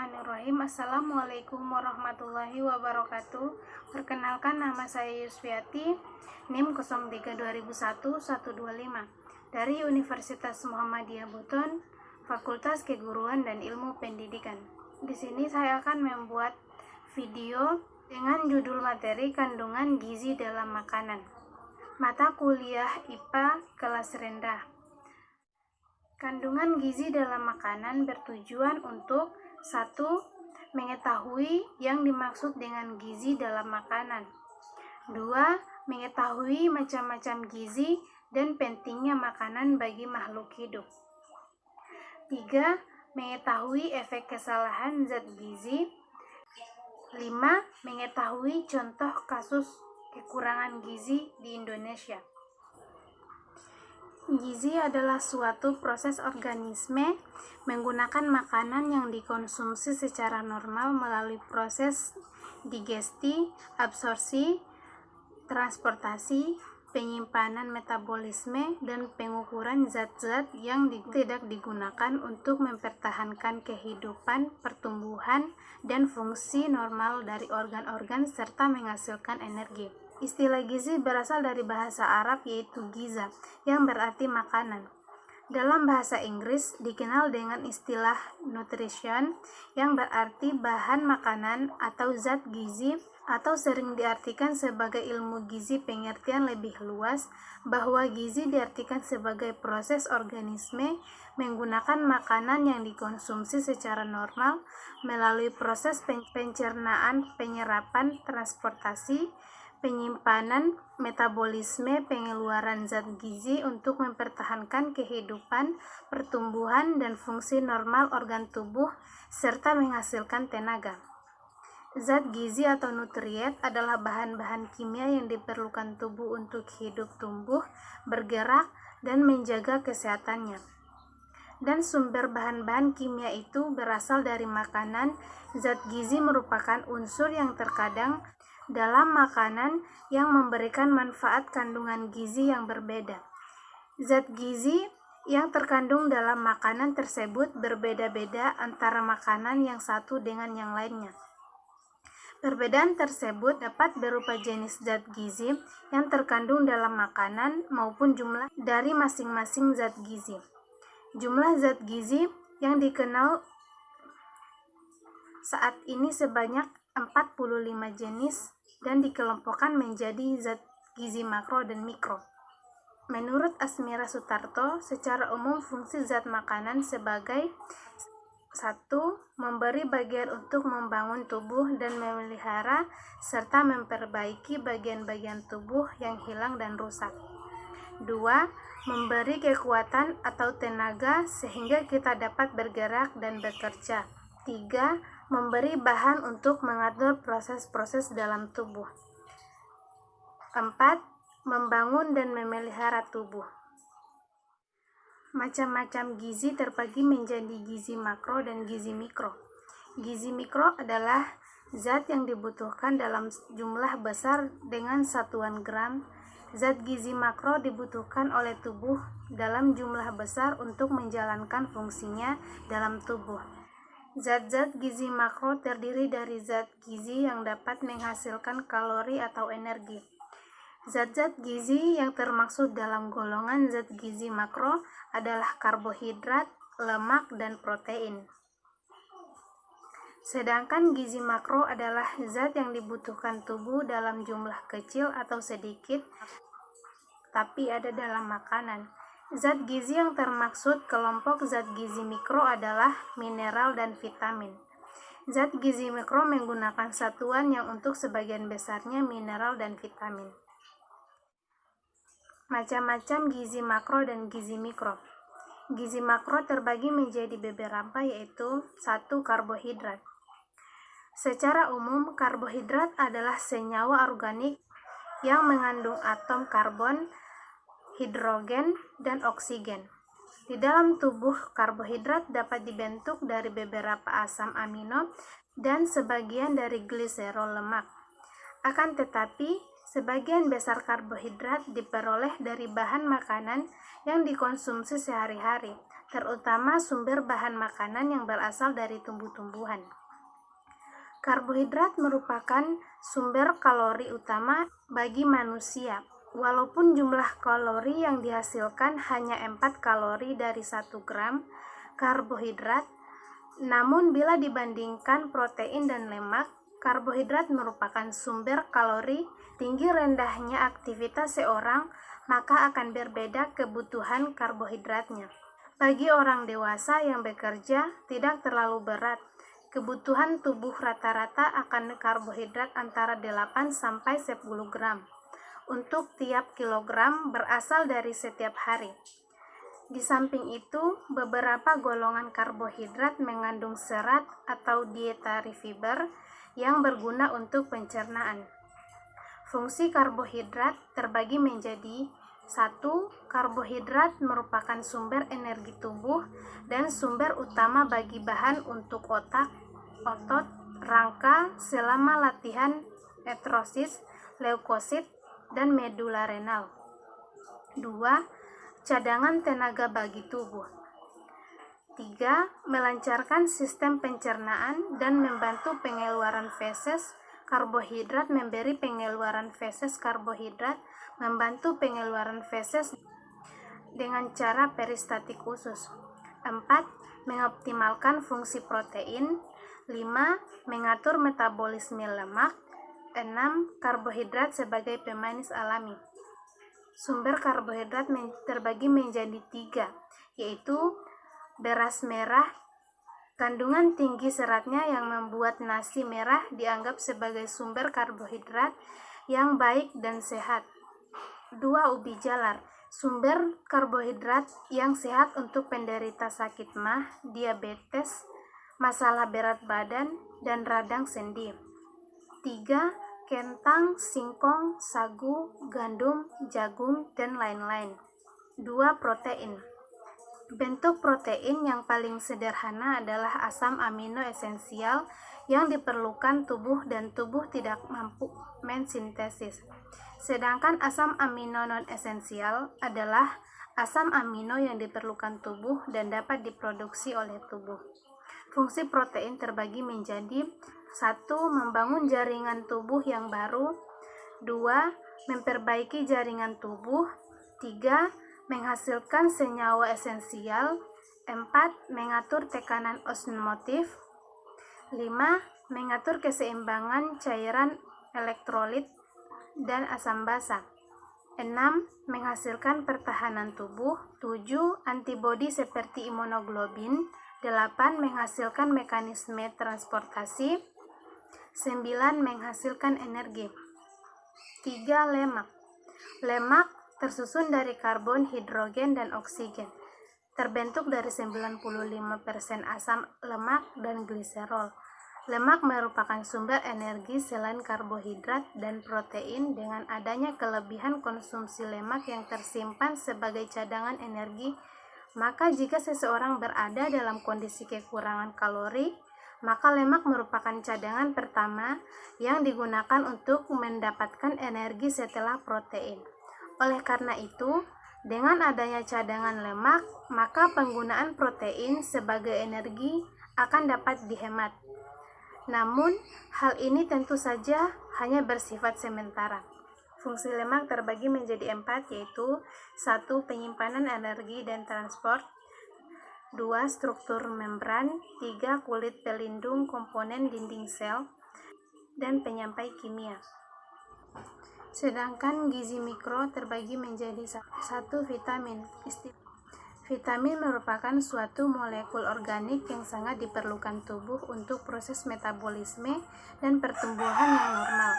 Bismillahirrahmanirrahim. Assalamualaikum warahmatullahi wabarakatuh. Perkenalkan, nama saya Yusviati, NIM 03201125 dari Universitas Muhammadiyah Buton, Fakultas Keguruan dan Ilmu Pendidikan. Di sini saya akan membuat video dengan judul materi kandungan gizi dalam makanan. Mata kuliah IPA kelas rendah. Kandungan gizi dalam makanan bertujuan untuk 1. Mengetahui yang dimaksud dengan gizi dalam makanan. 2. Mengetahui macam-macam gizi dan pentingnya makanan bagi makhluk hidup. 3. Mengetahui efek kesalahan zat gizi. 5. Mengetahui contoh kasus kekurangan gizi di Indonesia. Gizi adalah suatu proses organisme menggunakan makanan yang dikonsumsi secara normal melalui proses digesti, absorpsi, transportasi, penyimpanan, metabolisme, dan pengukuran zat-zat yang tidak digunakan untuk mempertahankan kehidupan, pertumbuhan, dan fungsi normal dari organ-organ serta menghasilkan energi. Istilah gizi berasal dari bahasa Arab yaitu giza, yang berarti makanan. Dalam bahasa Inggris dikenal dengan istilah nutrition, yang berarti bahan makanan atau zat gizi, atau sering diartikan sebagai ilmu gizi. Pengertian lebih luas bahwa gizi diartikan sebagai proses organisme menggunakan makanan yang dikonsumsi secara normal melalui proses pencernaan, penyerapan, transportasi, penyimpanan, metabolisme, pengeluaran zat gizi untuk mempertahankan kehidupan, pertumbuhan, dan fungsi normal organ tubuh, serta menghasilkan tenaga. Zat gizi atau nutrien adalah bahan-bahan kimia yang diperlukan tubuh untuk hidup, tumbuh, bergerak, dan menjaga kesehatannya. Dan sumber bahan-bahan kimia itu berasal dari makanan. Zat gizi merupakan unsur yang terkadang dalam makanan yang memberikan manfaat kandungan gizi yang berbeda. Zat gizi yang terkandung dalam makanan tersebut berbeda-beda antara makanan yang satu dengan yang lainnya. Perbedaan tersebut dapat berupa jenis zat gizi yang terkandung dalam makanan maupun jumlah dari masing-masing zat gizi. Jumlah zat gizi yang dikenal saat ini sebanyak 45 jenis dan dikelompokkan menjadi zat gizi makro dan mikro. Menurut Asmira Sutarto, secara umum fungsi zat makanan sebagai 1. Memberi bagian untuk membangun tubuh dan memelihara serta memperbaiki bagian-bagian tubuh yang hilang dan rusak. 2. Memberi kekuatan atau tenaga sehingga kita dapat bergerak dan bekerja. 3. Memberi bahan untuk mengatur proses-proses dalam tubuh. 4. Membangun dan memelihara tubuh. Macam-macam gizi terbagi menjadi gizi makro dan gizi mikro. Gizi mikro adalah zat yang dibutuhkan dalam jumlah besar dengan satuan gram. Zat gizi makro dibutuhkan oleh tubuh dalam jumlah besar untuk menjalankan fungsinya dalam tubuh. Zat-zat gizi makro terdiri dari zat gizi yang dapat menghasilkan kalori atau energi. Zat-zat gizi yang termaksud dalam golongan zat gizi makro adalah karbohidrat, lemak, dan protein. Sedangkan gizi makro adalah zat yang dibutuhkan tubuh dalam jumlah kecil atau sedikit, tapi ada dalam makanan. Zat gizi yang termaksud kelompok zat gizi mikro adalah mineral dan vitamin. Zat gizi mikro menggunakan satuan yang untuk sebagian besarnya mineral dan vitamin. Macam-macam gizi makro dan gizi mikro. Gizi makro terbagi menjadi beberapa, yaitu 1. Karbohidrat. Secara umum, karbohidrat adalah senyawa organik yang mengandung atom karbon, hidrogen, dan oksigen. Di dalam tubuh, karbohidrat dapat dibentuk dari beberapa asam amino dan sebagian dari gliserol lemak. Akan tetapi, sebagian besar karbohidrat diperoleh dari bahan makanan yang dikonsumsi sehari-hari, terutama sumber bahan makanan yang berasal dari tumbuh-tumbuhan. Karbohidrat merupakan sumber kalori utama bagi manusia. Walaupun jumlah kalori yang dihasilkan hanya 4 kalori dari 1 gram karbohidrat, namun bila dibandingkan protein dan lemak, karbohidrat merupakan sumber kalori. Tinggi rendahnya aktivitas seorang, maka akan berbeda kebutuhan karbohidratnya. Bagi orang dewasa yang bekerja tidak terlalu berat, kebutuhan tubuh rata-rata akan karbohidrat antara 8 sampai 10 gram untuk tiap kilogram berasal dari setiap hari. Di samping itu, beberapa golongan karbohidrat mengandung serat atau dietary fiber yang berguna untuk pencernaan. Fungsi karbohidrat terbagi menjadi 1. Karbohidrat merupakan sumber energi tubuh dan sumber utama bagi bahan untuk otak, otot, rangka selama latihan artrosis, leukosit, dan medula renal. 2. Cadangan tenaga bagi tubuh. 3. Melancarkan sistem pencernaan dan membantu pengeluaran feses. Karbohidrat memberi pengeluaran feses. Karbohidrat membantu pengeluaran feses dengan cara peristatik khusus. 4. Mengoptimalkan fungsi protein. 5. Mengatur metabolisme lemak. 6. Karbohidrat sebagai pemanis alami. Sumber karbohidrat terbagi menjadi 3, yaitu beras merah. Kandungan tinggi seratnya yang membuat nasi merah dianggap sebagai sumber karbohidrat yang baik dan sehat. 2. Ubi jalar, sumber karbohidrat yang sehat untuk penderita sakit mah, diabetes, masalah berat badan, dan radang sendi. 3. Kentang, singkong, sagu, gandum, jagung, dan lain-lain. 2. Protein. Bentuk protein yang paling sederhana adalah asam amino esensial yang diperlukan tubuh dan tubuh tidak mampu mensintesis. Sedangkan asam amino non-esensial adalah asam amino yang diperlukan tubuh dan dapat diproduksi oleh tubuh. Fungsi protein terbagi menjadi 1. Membangun jaringan tubuh yang baru. 2. Memperbaiki jaringan tubuh. 3. Menghasilkan senyawa esensial. 4. Mengatur tekanan osmotif. 5. Mengatur keseimbangan cairan elektrolit dan asam basa. 6. Menghasilkan pertahanan tubuh. 7. Antibodi seperti imunoglobin. 8. Menghasilkan mekanisme transportasi. 9. Menghasilkan energi. 3. Lemak. Lemak tersusun dari karbon, hidrogen, dan oksigen. Terbentuk dari 95% asam lemak dan gliserol. Lemak merupakan sumber energi selain karbohidrat dan protein. Dengan adanya kelebihan konsumsi lemak yang tersimpan sebagai cadangan energi, maka jika seseorang berada dalam kondisi kekurangan kalori, maka lemak merupakan cadangan pertama yang digunakan untuk mendapatkan energi setelah protein. Oleh karena itu, dengan adanya cadangan lemak, maka penggunaan protein sebagai energi akan dapat dihemat. Namun, hal ini tentu saja hanya bersifat sementara. Fungsi lemak terbagi menjadi 4, yaitu 1. Penyimpanan energi dan transport. 2. Struktur membran. 3. Kulit pelindung komponen dinding sel dan penyampai kimia. Sedangkan gizi mikro terbagi menjadi 1. Vitamin. Vitamin merupakan suatu molekul organik yang sangat diperlukan tubuh untuk proses metabolisme dan pertumbuhan yang normal.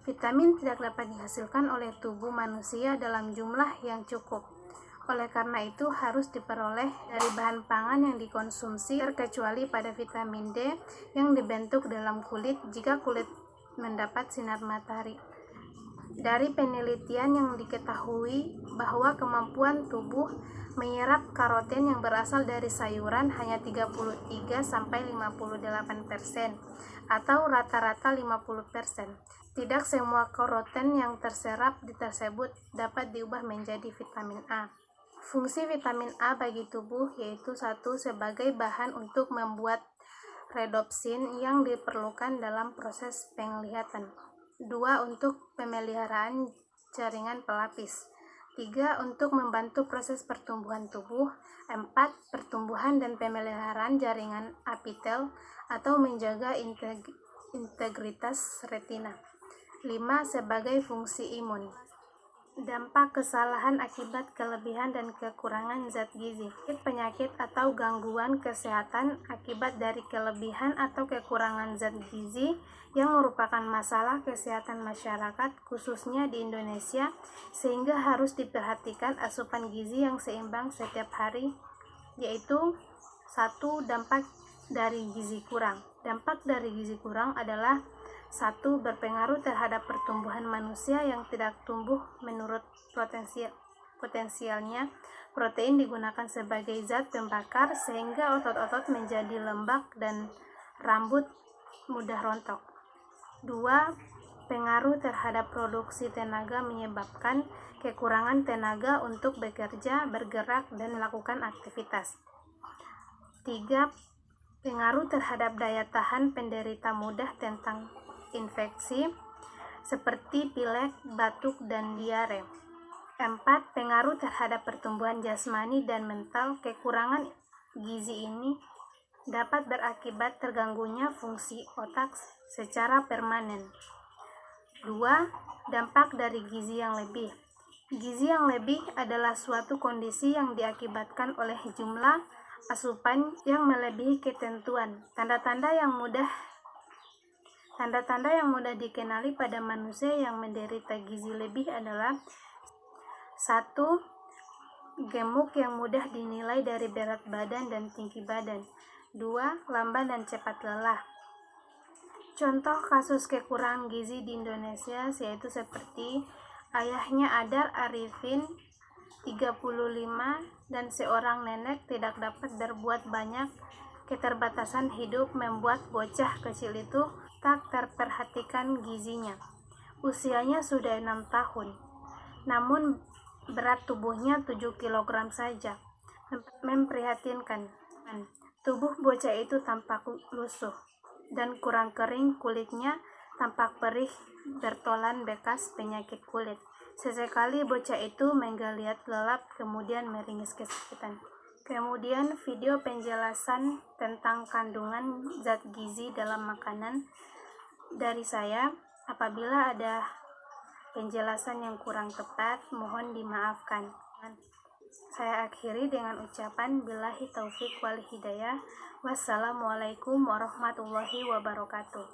Vitamin tidak dapat dihasilkan oleh tubuh manusia dalam jumlah yang cukup. Oleh karena itu harus diperoleh dari bahan pangan yang dikonsumsi, terkecuali pada vitamin D yang dibentuk dalam kulit jika kulit mendapat sinar matahari. Dari penelitian yang diketahui bahwa kemampuan tubuh menyerap karoten yang berasal dari sayuran hanya 33-58% atau rata-rata 50%. Tidak semua karoten yang terserap tersebut dapat diubah menjadi vitamin A. Fungsi vitamin A bagi tubuh yaitu 1. Sebagai bahan untuk membuat rhodopsin yang diperlukan dalam proses penglihatan. 2. Untuk pemeliharaan jaringan pelapis. 3. Untuk membantu proses pertumbuhan tubuh. 4. Pertumbuhan dan pemeliharaan jaringan apitel atau menjaga integritas retina. 5. Sebagai fungsi imun. Dampak kesalahan akibat kelebihan dan kekurangan zat gizi. Penyakit atau gangguan kesehatan akibat dari kelebihan atau kekurangan zat gizi yang merupakan masalah kesehatan masyarakat khususnya di Indonesia, sehingga harus diperhatikan asupan gizi yang seimbang setiap hari, yaitu 1. Dampak dari gizi kurang. Dampak dari gizi kurang adalah 1. Berpengaruh terhadap pertumbuhan manusia yang tidak tumbuh menurut potensialnya. Protein digunakan sebagai zat pembakar sehingga otot-otot menjadi lembab dan rambut mudah rontok. 2. Pengaruh terhadap produksi tenaga menyebabkan kekurangan tenaga untuk bekerja, bergerak, dan melakukan aktivitas. 3. Pengaruh terhadap daya tahan penderita mudah tentang infeksi seperti pilek, batuk, dan diare. 4. Pengaruh terhadap pertumbuhan jasmani dan mental. Kekurangan gizi ini dapat berakibat terganggunya fungsi otak secara permanen. 2. Dampak dari gizi yang lebih. Gizi yang lebih adalah suatu kondisi yang diakibatkan oleh jumlah asupan yang melebihi ketentuan. Tanda-tanda yang mudah dikenali pada manusia yang menderita gizi lebih adalah 1. Gemuk yang mudah dinilai dari berat badan dan tinggi badan. 2. Lamban dan cepat lelah. Contoh kasus kekurangan gizi di Indonesia yaitu seperti ayahnya Adar Arifin 35 dan seorang nenek tidak dapat berbuat banyak. Keterbatasan hidup membuat bocah kecil itu tak terperhatikan gizinya. Usianya sudah 6 tahun, namun berat tubuhnya 7 kg saja. Memprihatinkan. Tubuh bocah itu tampak lusuh dan kurang kering, kulitnya tampak perih, bertolan bekas penyakit kulit. Sesekali bocah itu menggeliat lelap kemudian meringis kesakitan. Kemudian video penjelasan tentang kandungan zat gizi dalam makanan dari saya. Apabila ada penjelasan yang kurang tepat, mohon dimaafkan. Saya akhiri dengan ucapan billahi taufik wal hidayah. Wassalamualaikum warahmatullahi wabarakatuh.